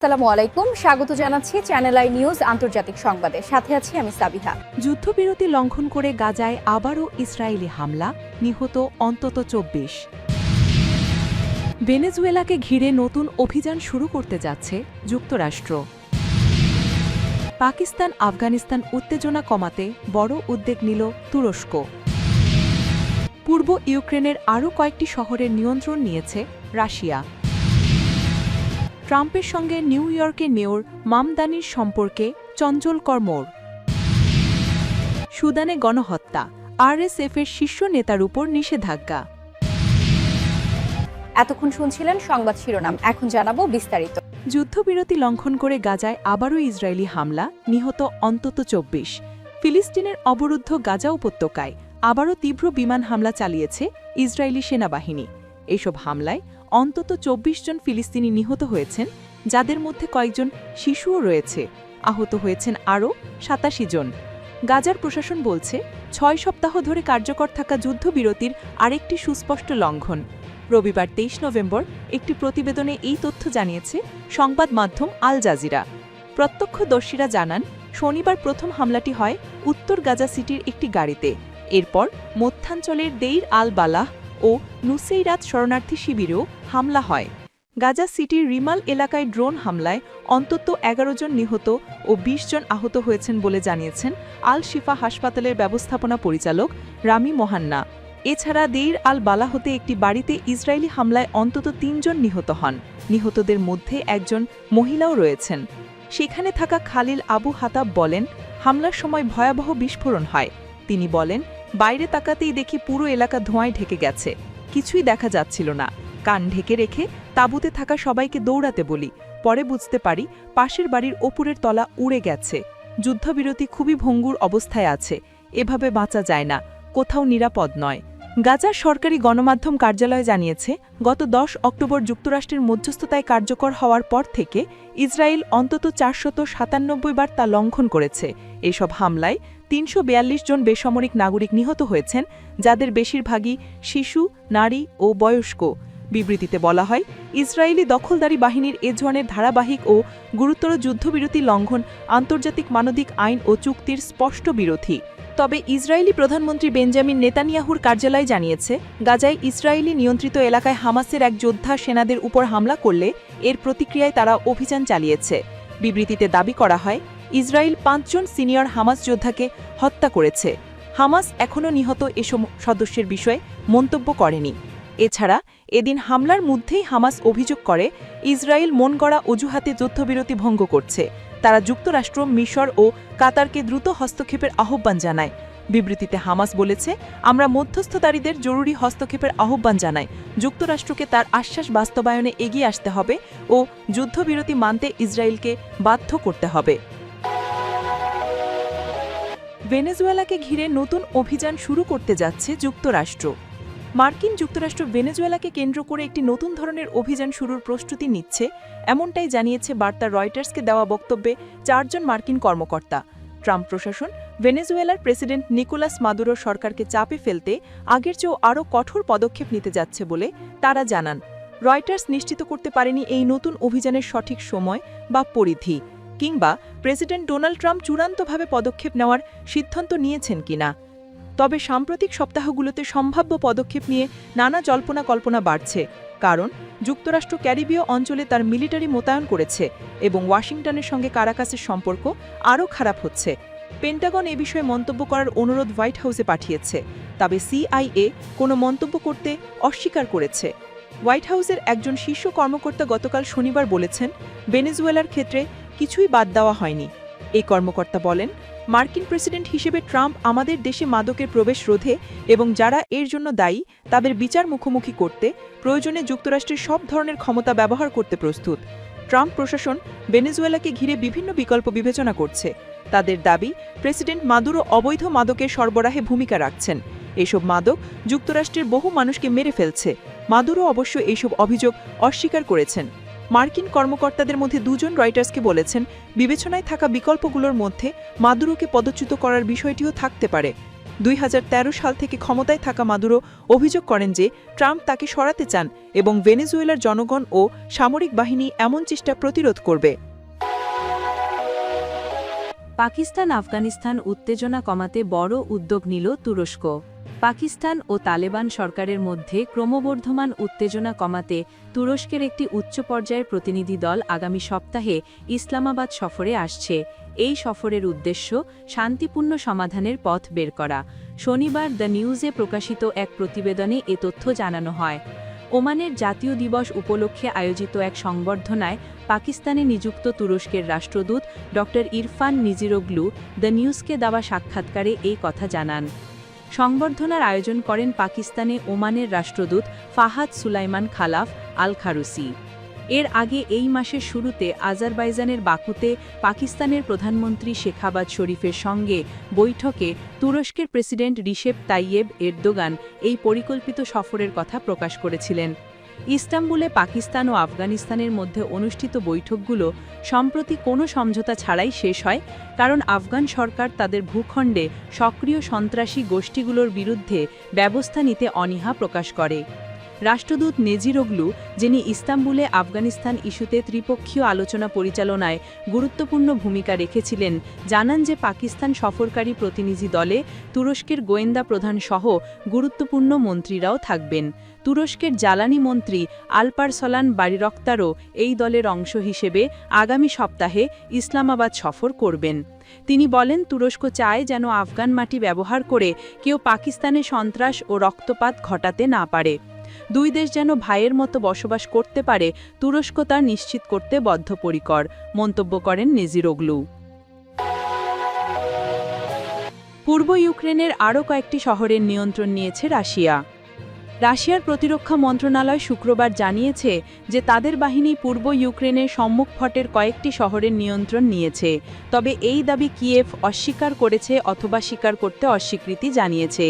আসসালামু আলাইকুম, স্বাগত জানাচ্ছি চ্যানেল আই নিউজ আন্তর্জাতিক সংবাদে। সাথে আছি আমি সাবিহা। যুদ্ধবিরতি লঙ্ঘন করে গাজায় আবারও ইসরায়েলি হামলা, নিহত অন্তত ২৪। ভেনেজুয়েলাকে ঘিরে নতুন অভিযান শুরু করতে যাচ্ছে যুক্তরাষ্ট্র। পাকিস্তান আফগানিস্তান উত্তেজনা কমাতে বড় উদ্যোগ নিল তুরস্ক। পূর্ব ইউক্রেনের আরও কয়েকটি শহরের নিয়ন্ত্রণ নিয়েছে রাশিয়া। ট্রাম্পের সঙ্গে নিউ ইয়র্কের মেয়র মামদানির সম্পর্কে চঞ্চলকর মোড়। সুদানে গণহত্যা, আরএসএফের শীর্ষ নেতার উপর নিষেধাজ্ঞা। এতক্ষণ শুনছিলেন সংবাদ শিরোনাম, এখন জানাবো বিস্তারিত। যুদ্ধবিরতি লঙ্ঘন করে গাজায় আবারও ইসরায়েলি হামলা, নিহত অন্তত ২৪। ফিলিস্তিনের অবরুদ্ধ গাজা উপত্যকায় আবারও তীব্র বিমান হামলা চালিয়েছে ইসরায়েলি সেনাবাহিনী। এসব হামলায় অন্তত ২৪ জন ফিলিস্তিনি নিহত হয়েছেন, যাদের মধ্যে কয়েকজন শিশুও রয়েছে। আহত হয়েছেন আরও ৮৭ জন। গাজার প্রশাসন বলছে ৬ সপ্তাহ ধরে কার্যকর থাকা যুদ্ধবিরতির আরেকটি সুস্পষ্ট লঙ্ঘন। রবিবার ২৩ নভেম্বর একটি প্রতিবেদনে এই তথ্য জানিয়েছে সংবাদ মাধ্যম আল জাজিরা। প্রত্যক্ষদর্শীরা জানান, শনিবার প্রথম হামলাটি হয় উত্তর গাজা সিটির একটি গাড়িতে। এরপর মধ্যাঞ্চলের দেইর আল বালাহ ও নুসেইরাত শরণার্থী শিবিরেও হামলা হয়। গাজা সিটির রিমাল এলাকায় ড্রোন হামলায় অন্তত ১১ জন নিহত ও ২০ জন আহত হয়েছেন বলে জানিয়েছেন আল শিফা হাসপাতালের ব্যবস্থাপনা পরিচালক রামি মোহান্না। এছাড়া দেইর আল বালাহতে একটি বাড়িতে ইসরায়েলি হামলায় অন্তত ৩ জন নিহত হন। নিহতদের মধ্যে একজন মহিলাও রয়েছেন। সেখানে থাকা খালিল আবু হাতাব বলেন, হামলার সময় ভয়াবহ বিস্ফোরণ হয়। তিনি বলেন, বাইরে তাকাতেই দেখি পুরো এলাকা ধোঁয়ায় ঢেকে গেছে, কিছুই দেখা যাচ্ছিল না। কান ঢেকে রেখে তাঁবুতে থাকা সবাইকে দৌড়াতে বলি, পরে বুঝতে পারি পাশের বাড়ির ওপরের তলা উড়ে গেছে। যুদ্ধবিরতি খুবই ভঙ্গুর অবস্থায় আছে, এভাবে বাঁচা যায় না, কোথাও নিরাপদ নয়। গাজার সরকারি গণমাধ্যম কার্যালয় জানিয়েছে, গত ১০ অক্টোবর যুক্তরাষ্ট্রের মধ্যস্থতায় কার্যকর হওয়ার পর থেকে ইসরায়েল অন্তত ৪৯৭ বার তা লঙ্ঘন করেছে। এসব হামলায় ৩৪২ জন বেসামরিক নাগরিক নিহত হয়েছেন, যাদের বেশিরভাগই শিশু, নারী ও বয়স্ক। বিবৃতিতে বলা হয়, ইসরায়েলি দখলদারি বাহিনীর এ ধরনের ধারাবাহিক ও গুরুতর যুদ্ধবিরতি লঙ্ঘন আন্তর্জাতিক মানবিক আইন ও চুক্তির স্পষ্ট বিরোধী। তবে ইসরায়েলি প্রধানমন্ত্রী বেঞ্জামিন নেতানিয়াহুর কার্যালয় জানিয়েছে, গাজায় ইসরায়েলি নিয়ন্ত্রিত এলাকায় হামাসের এক যোদ্ধা সেনাদের উপর হামলা করলে এর প্রতিক্রিয়ায় তারা অভিযান চালিয়েছে। বিবৃতিতে দাবি করা হয়, ইসরায়েল ৫ জন সিনিয়র হামাস যোদ্ধাকে হত্যা করেছে। হামাস এখনও নিহত এসব সদস্যের বিষয়ে মন্তব্য করেনি। এছাড়া এদিন হামলার মধ্যেই হামাস অভিযোগ করে, ইসরায়েল মন গড়া অজুহাতে যুদ্ধবিরতি ভঙ্গ করছে। তারা যুক্তরাষ্ট্র, মিশর ও কাতারকে দ্রুত হস্তক্ষেপের আহ্বান জানায়। বিবৃতিতে হামাস বলেছে, আমরা মধ্যস্থতারীদের জরুরি হস্তক্ষেপের আহ্বান জানাই। যুক্তরাষ্ট্রকে তার আশ্বাস বাস্তবায়নে এগিয়ে আসতে হবে ও যুদ্ধবিরতি মানতে ইসরায়েলকে বাধ্য করতে হবে। ভেনেজুয়েলাকে ঘিরে নতুন অভিযান শুরু করতে যাচ্ছে যুক্তরাষ্ট্র। মার্কিন যুক্তরাষ্ট্র ভেনেজুয়েলাকে কেন্দ্র করে একটি নতুন ধরনের অভিযান শুরুর প্রস্তুতি নিচ্ছে, এমনটাই জানিয়েছে বার্তা রয়টার্সকে দেওয়া বক্তব্যে ৪ জন মার্কিন কর্মকর্তা। ট্রাম্প প্রশাসন ভেনেজুয়েলার প্রেসিডেন্ট নিকোলাস মাদুরোর সরকারকে চাপে ফেলতে আগের চেয়েও আরও কঠোর পদক্ষেপ নিতে যাচ্ছে বলে তারা জানান। রয়টার্স নিশ্চিত করতে পারেনি এই নতুন অভিযানের সঠিক সময় বা পরিধি, কিংবা প্রেসিডেন্ট ডোনাল্ড ট্রাম্প চূড়ান্তভাবে পদক্ষেপ নেওয়ার সিদ্ধান্ত নিয়েছেন কিনা। তবে সাম্প্রতিক সপ্তাহগুলোতে সম্ভাব্য পদক্ষেপ নিয়ে নানা জল্পনা কল্পনা বাড়ছে, কারণ যুক্তরাষ্ট্র ক্যারিবীয় অঞ্চলে তার মিলিটারি মোতায়েন করেছে এবং ওয়াশিংটনের সঙ্গে কারাকাসের সম্পর্ক আরও খারাপ হচ্ছে। পেন্টাগন এ বিষয়ে মন্তব্য করার অনুরোধ হোয়াইট হাউসে পাঠিয়েছে, তবে সিআইএ কোনো মন্তব্য করতে অস্বীকার করেছে। হোয়াইট হাউসের একজন শীর্ষ কর্মকর্তা গতকাল শনিবার বলেছেন, ভেনেজুয়েলার ক্ষেত্রে কিছুই বাদ দেওয়া হয়নি। এই কর্মকর্তা বলেন, মার্কিন প্রেসিডেন্ট হিসেবে ট্রাম্প আমাদের দেশে মাদকের প্রবেশ রোধে এবং যারা এর জন্য দায়ী তাদের বিচার মুখোমুখি করতে প্রয়োজনে যুক্তরাষ্ট্রের সব ধরনের ক্ষমতা ব্যবহার করতে প্রস্তুত। ট্রাম্প প্রশাসন ভেনেজুয়েলাকে ঘিরে বিভিন্ন বিকল্প বিবেচনা করছে। তাদের দাবি, প্রেসিডেন্ট মাদুরো অবৈধ মাদকের সরবরাহে ভূমিকা রাখছেন। এসব মাদক যুক্তরাষ্ট্রের বহু মানুষকে মেরে ফেলছে। মাদুরো অবশ্য এইসব অভিযোগ অস্বীকার করেছেন। মার্কিন কর্মকর্তাদের মধ্যে ২ জন রয়টার্সকে বলেছেন, বিবেচনায় থাকা বিকল্পগুলোর মধ্যে মাদুরোকে পদচ্যুত করার বিষয়টিও থাকতে পারে। 2013 সাল থেকে ক্ষমতায় থাকা মাদুরো অভিযোগ করেন যে ট্রাম্প তাকে সরাতে চান এবং ভেনেজুয়েলার জনগণ ও সামরিক বাহিনী এমন চেষ্টা প্রতিরোধ করবে। পাকিস্তান আফগানিস্তান উত্তেজনা কমাতে বড় উদ্যোগ নিল তুরস্ক। পাকিস্তান ও তালেবান সরকারের মধ্যে ক্রমবর্ধমান উত্তেজনা কমাতে তুরস্কের একটি উচ্চ পর্যায়ের প্রতিনিধি দল আগামী সপ্তাহে ইসলামাবাদ সফরে আসছে। এই সফরের উদ্দেশ্য শান্তিপূর্ণ সমাধানের পথ বের করা। শনিবার দ্য নিউজে প্রকাশিত এক প্রতিবেদনে এ তথ্য জানানো হয়। ওমানের জাতীয় দিবস উপলক্ষে আয়োজিত এক সংবর্ধনায় পাকিস্তানে নিযুক্ত তুরস্কের রাষ্ট্রদূত ড ইরফান নিজিরোগলু দ্য নিউজকে দেওয়া সাক্ষাৎকারে এই কথা জানান। সংবর্ধনার আয়োজন করেন পাকিস্তানে ওমানের রাষ্ট্রদূত ফাহাদ সুলাইমান খালাফ আল খারুসি। এর আগে এই মাসের শুরুতে আজারবাইজানের বাকুতে পাকিস্তানের প্রধানমন্ত্রী শেখাবাজ শরীফের সঙ্গে বৈঠকে তুরস্কের প্রেসিডেন্ট রিসেপ তাইয়েব এরদোগান এই পরিকল্পিত সফরের কথা প্রকাশ করেছিলেন। ইস্তাম্বুলে পাকিস্তান ও আফগানিস্তানের মধ্যে অনুষ্ঠিত বৈঠকগুলো সম্প্রতি কোনো সমঝোতা ছাড়াই শেষ হয়, কারণ আফগান সরকার তাদের ভূখণ্ডে সক্রিয় সন্ত্রাসী গোষ্ঠীগুলোর বিরুদ্ধে ব্যবস্থা নিতে অনীহা প্রকাশ করে। রাষ্ট্রদূত নেজিরোগলু, যিনি ইস্তাম্বুলে আফগানিস্তান ইস্যুতে ত্রিপক্ষীয় আলোচনা পরিচালনায় গুরুত্বপূর্ণ ভূমিকা রেখেছিলেন, জানান যে পাকিস্তান সফরকারী প্রতিনিধি দলে তুরস্কের গোয়েন্দা প্রধান সহ গুরুত্বপূর্ণ মন্ত্রীরাও থাকবেন। তুরস্কের জ্বালানি মন্ত্রী আলপারসলান বারিরক্তারও এই দলের অংশ হিসেবে আগামী সপ্তাহে ইসলামাবাদ সফর করবেন। তিনি বলেন, তুরস্ক চায় যেন আফগান মাটি ব্যবহার করে কেউ পাকিস্তানে সন্ত্রাস ও রক্তপাত ঘটাতে না পারে। দুই দেশ যেন ভাইয়ের মতো বসবাস করতে পারে, তুরস্ক তা নিশ্চিত করতে বদ্ধপরিকর, মন্তব্য করেন নেজিরোগলু। পূর্ব ইউক্রেনের আরও কয়েকটি শহরের নিয়ন্ত্রণ নিয়েছে রাশিয়া। রাশিয়ার প্রতিরক্ষা মন্ত্রণালয় শুক্রবার জানিয়েছে যে তাদের বাহিনী পূর্ব ইউক্রেনের সম্মুখপটের কয়েকটি শহরের নিয়ন্ত্রণ নিয়েছে, তবে এই দাবি কিয়েভ অস্বীকার করেছে অথবা স্বীকার করতে অস্বীকৃতি জানিয়েছে।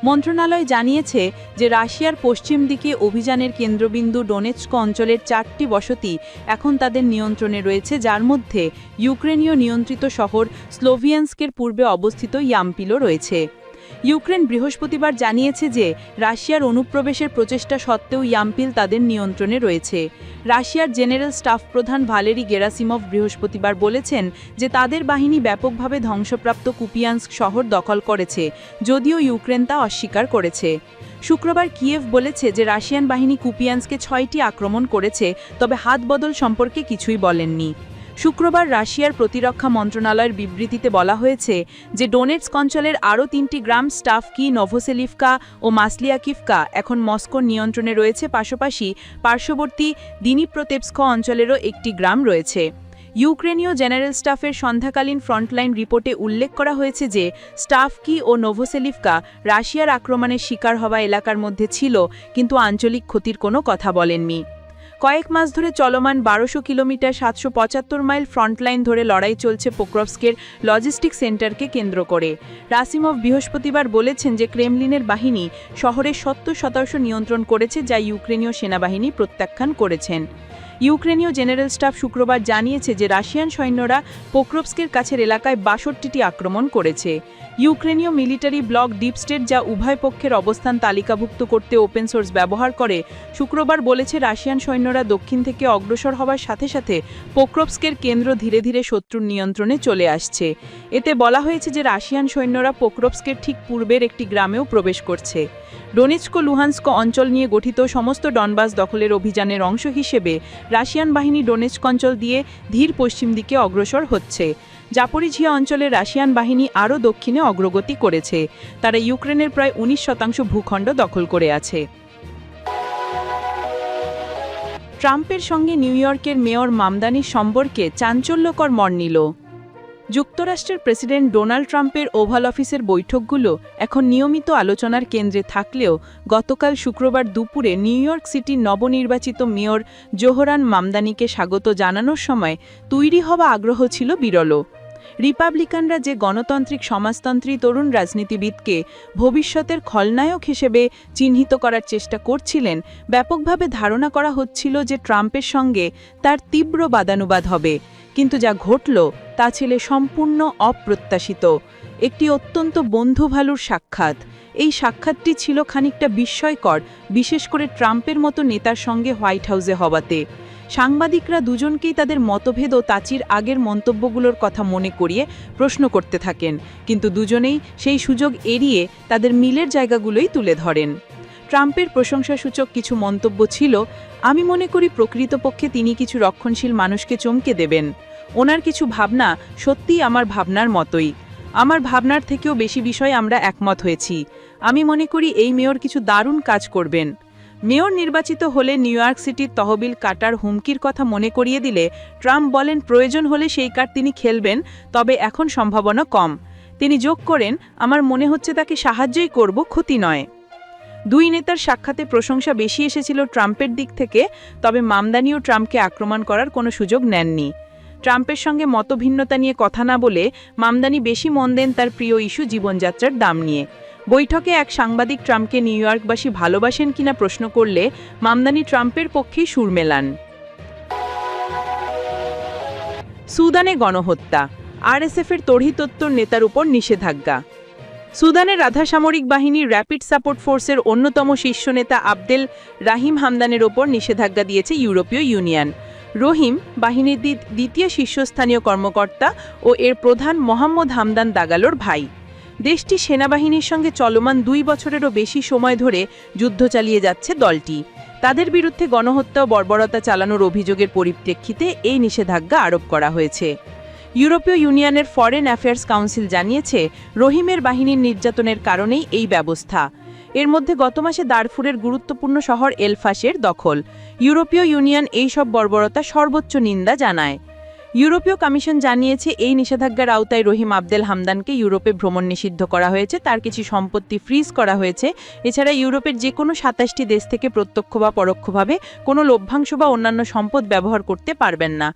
মন্ত্রণালয় জানিয়েছে যে রাশিয়ার পশ্চিম দিকে অভিযানের কেন্দ্রবিন্দু ডোনেৎস্ক অঞ্চলের 4টি বসতি এখন তাদের নিয়ন্ত্রণে রয়েছে, যার মধ্যে ইউক্রেনীয় নিয়ন্ত্রিত শহর স্লোভিয়ানস্কের পূর্বে অবস্থিত ইয়াম্পিলও রয়েছে। ইউক্রেন বৃহস্পতিবার জানিয়েছে যে রাশিয়ার অনুপ্রবেশের প্রচেষ্টা সত্ত্বেও ইয়াম্পিল তাদের নিয়ন্ত্রণে রয়েছে। রাশিয়ার জেনারেল স্টাফ প্রধান ভালেরি গেরাসিমভ বৃহস্পতিবার বলেছেন যে তাদের বাহিনী ব্যাপকভাবে ধ্বংসপ্রাপ্ত কুপিয়ানস্ক শহর দখল করেছে, যদিও ইউক্রেন তা অস্বীকার করেছে। শুক্রবার কিয়েভ বলেছে যে রাশিয়ান বাহিনী কুপিয়ানস্কে 6টি আক্রমণ করেছে, তবে হাতবদল সম্পর্কে কিছুই বলেননি। শুক্রবার রাশিয়ার প্রতিরক্ষা মন্ত্রণালয়ের বিবৃতিতে বলা হয়েছে যে ডোনেটস্ক অঞ্চলের আরও 3টি গ্রাম স্টাভকি, নোভোসেলিভকা ও মাসলিয়াকিভকা এখন মস্কোর নিয়ন্ত্রণে রয়েছে, পাশাপাশি পার্শ্ববর্তী দিনিপ্রোতেপস্ক অঞ্চলেরও একটি গ্রাম রয়েছে। ইউক্রেনীয় জেনারেল স্টাফের সন্ধ্যাকালীন ফ্রন্টলাইন রিপোর্টে উল্লেখ করা হয়েছে যে স্টাভকি ও নোভোসেলিভকা রাশিয়ার আক্রমণের শিকার হওয়া এলাকার মধ্যে ছিল, কিন্তু আঞ্চলিক ক্ষতির কোনো কথা বলেননি। কয়েক মাস ধরে চলমান 1200 কিলোমিটার 775 মাইল ফ্রন্টলাইন ধরে লড়াই চলছে পোক্রভস্কের লজিস্টিক সেন্টারকে কেন্দ্র করে। রাসিমভ বৃহস্পতিবার বলেছেন যে ক্রেমলিনের বাহিনী শহরের 70% নিয়ন্ত্রণ করেছে, যা ইউক্রেনীয় সেনাবাহিনী প্রত্যাখ্যান করেছেন। ইউক্রেনীয় জেনারেল স্টাফ শুক্রবার জানিয়েছে যে রাশিয়ান সৈন্যরা পোক্রভস্কের কাছের এলাকায় 62টি আক্রমণ করেছে। ইউক্রেনীয় মিলিটারি ব্লগ ডিপ স্টেট, যা উভয় পক্ষের অবস্থান তালিকাভুক্ত করতে ওপেন সোর্স ব্যবহার করে, শুক্রবার বলেছে রাশিয়ান সৈন্যরা দক্ষিণ থেকে অগ্রসর হওয়ার সাথে সাথে পোক্রভস্কের কেন্দ্র ধীরে ধীরে শত্রুর নিয়ন্ত্রণে চলে আসছে। এতে বলা হয়েছে যে রাশিয়ান সৈন্যরা পোক্রভস্কের ঠিক পূর্বের একটি গ্রামেও প্রবেশ করছে। ডোনেৎস্ক লুহানস্ক অঞ্চল নিয়ে গঠিত সমস্ত ডনবাস দখলের অভিযানের অংশ হিসেবে রাশিয়ান বাহিনী ডোনেৎস্ক অঞ্চল দিয়ে ধীর পশ্চিম দিকে অগ্রসর হচ্ছে। জাপোরিঝিয়া অঞ্চলে রাশিয়ান বাহিনী আরও দক্ষিণে অগ্রগতি করেছে। তারা ইউক্রেনের প্রায় 19% ভূখণ্ড দখল করে আছে। ট্রাম্পের সঙ্গে নিউ ইয়র্কের মেয়র মামদানির সম্পর্কে চাঞ্চল্যকর মোড় নিল। যুক্তরাষ্ট্রের প্রেসিডেন্ট ডোনাল্ড ট্রাম্পের ওভাল অফিসের বৈঠকগুলো এখন নিয়মিত আলোচনার কেন্দ্রে থাকলেও গতকাল শুক্রবার দুপুরে নিউ ইয়র্ক সিটির নবনির্বাচিত মেয়র জোহরান মামদানিকে স্বাগত জানানোর সময় তৈরি হওয়া আগ্রহ ছিল বিরল। রিপাবলিকানরা যে গণতান্ত্রিক সমাজতন্ত্রী তরুণ রাজনীতিবিদকে ভবিষ্যতের খলনায়ক হিসেবে চিহ্নিত করার চেষ্টা করছিলেন, ব্যাপকভাবে ধারণা করা হচ্ছিল যে ট্রাম্পের সঙ্গে তার তীব্র বাদানুবাদ হবে। কিন্তু যা ঘটল তা ছিল সম্পূর্ণ অপ্রত্যাশিত, একটি অত্যন্ত বন্ধু ভালুর সাক্ষাৎ। এই সাক্ষাৎটি ছিল খানিকটা বিস্ময়কর, বিশেষ করে ট্রাম্পের মতো নেতার সঙ্গে হোয়াইট হাউসে হওয়াতে। সাংবাদিকরা দুজনকেই তাদের মতভেদ ও তাচির আগের মন্তব্যগুলোর কথা মনে করিয়ে প্রশ্ন করতে থাকেন, কিন্তু দুজনেই সেই সুযোগ এড়িয়ে তাদের মিলের জায়গাগুলোই তুলে ধরেন। ট্রাম্পের প্রশংসাসূচক কিছু মন্তব্য ছিল, আমি মনে করি প্রকৃতপক্ষে তিনি কিছু রক্ষণশীল মানুষকে চমকে দেবেন। ওনার কিছু ভাবনা সত্যিই আমার ভাবনার মতোই। আমার ভাবনার থেকেও বেশি বিষয় আমরা একমত হয়েছি। আমি মনে করি এই মেয়র কিছু দারুণ কাজ করবেন। মেয়র নির্বাচিত হলে নিউ ইয়র্ক সিটির তহবিল কাটার হুমকির কথা মনে করিয়ে দিলে ট্রাম্প বলেন প্রয়োজন হলে সেই কার্ড তিনি খেলবেন, তবে এখন সম্ভাবনা কম। তিনি যোগ করেন, আমার মনে হচ্ছে তাকে সাহায্যই করব, ক্ষতি নয়। দুই নেতার সাক্ষাতে প্রশংসা বেশি এসেছিল ট্রাম্পের দিক থেকে, তবে মামদানিও ট্রাম্পকে আক্রমণ করার কোনো সুযোগ নেননি। ট্রাম্পের সঙ্গে মতভিন্নতা নিয়ে কথা না বলে মামদানি বেশি মন দেন তার প্রিয় ইস্যু জীবনযাত্রার দাম নিয়ে। বৈঠকে এক সাংবাদিক ট্রাম্পকে নিউ ইয়র্কবাসী ভালোবাসেন কিনা প্রশ্ন করলে মামদানি ট্রাম্পের পক্ষেই সুর মেলান। সুদানে গণহত্যা, আরএসএফের তড়িতত্ত্বর নেতার উপর নিষেধাজ্ঞা। সুদানের আধাসামরিক বাহিনীর র্যাপিড সাপোর্ট ফোর্সের অন্যতম শীর্ষ নেতা আবদেল রাহিম হামদানের ওপর নিষেধাজ্ঞা দিয়েছে ইউরোপীয় ইউনিয়ন। রহিম বাহিনীর দ্বিতীয় শীর্ষস্থানীয় কর্মকর্তা ও এর প্রধান মোহাম্মদ হামদান দাগালোর ভাই। দেশটি সেনাবাহিনীর সঙ্গে চলমান 2 বছরেরও বেশি সময় ধরে যুদ্ধ চালিয়ে যাচ্ছে দলটি। তাদের বিরুদ্ধে গণহত্যা ও বর্বরতা চালানোর অভিযোগের পরিপ্রেক্ষিতে এই নিষেধাজ্ঞা আরোপ করা হয়েছে। ইউরোপীয় ইউনিয়নের ফরেন অ্যাফেয়ার্স কাউন্সিল জানিয়েছে, রহিমের বাহিনীর নির্যাতনের কারণেই এই ব্যবস্থা। এর মধ্যে গত মাসে দারফুরের গুরুত্বপূর্ণ শহর এলফাসের দখল। ইউরোপীয় ইউনিয়ন এই সব বর্বরতা সর্বোচ্চ নিন্দা জানায়। ইউরোপীয় কমিশন জানিয়েছে, এই নিষেধাজ্ঞার আওতায় রহিম আবদেল হামদানকে ইউরোপে ভ্রমণ নিষিদ্ধ করা হয়েছে, তার কিছু সম্পত্তি ফ্রিজ করা হয়েছে। এছাড়া ইউরোপের যে কোনো 27টি দেশ থেকে প্রত্যক্ষ বা পরোক্ষভাবে কোনো লভ্যাংশ বা অন্যান্য সম্পদ ব্যবহার করতে পারবেন না।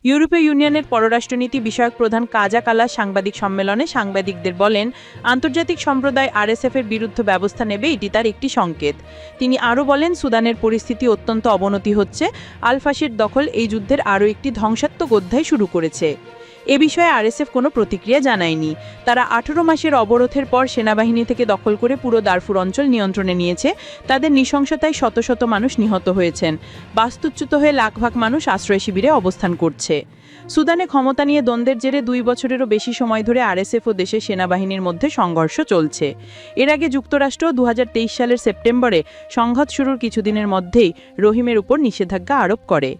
ইউরোপীয় ইউনিয়নের পররাষ্ট্রনীতি বিষয়ক প্রধান কাজা কালাস সাংবাদিক সম্মেলনে সাংবাদিকদের বলেন, আন্তর্জাতিক সম্প্রদায় আরএসএফের বিরুদ্ধে ব্যবস্থা নেবে, এটি তার একটি সংকেত। তিনি আরও বলেন, সুদানের পরিস্থিতি অত্যন্ত অবনতি হচ্ছে। আলফাশির দখল এই যুদ্ধের আরও একটি ধ্বংসাত্মক অধ্যায় শুরু করেছে। এ বিষয়ে আরএসএফ কোনো প্রতিক্রিয়া জানায়নি। তারা 18 মাসের অবরোধের পর সেনাবাহিনী থেকে দখল করে পুরো দারফুর অঞ্চল নিয়ন্ত্রণে নিয়েছে। তাদের নৃশংসতায় শত শত মানুষ নিহত হয়েছেন। বাস্তুচ্যুত হয়ে লাখ লাখ মানুষ আশ্রয় শিবিরে অবস্থান করছে। সুদানে ক্ষমতা নিয়ে দ্বন্দ্বের জেরে 2 বছরেরও বেশি সময় ধরে আরএসএফ ও দেশের সেনাবাহিনীর মধ্যে সংঘর্ষ চলছে। এর আগে যুক্তরাষ্ট্র 2023 সালের সেপ্টেম্বরে সংঘাত শুরুর কিছুদিনের মধ্যেই রহিমের উপর নিষেধাজ্ঞা আরোপ করে।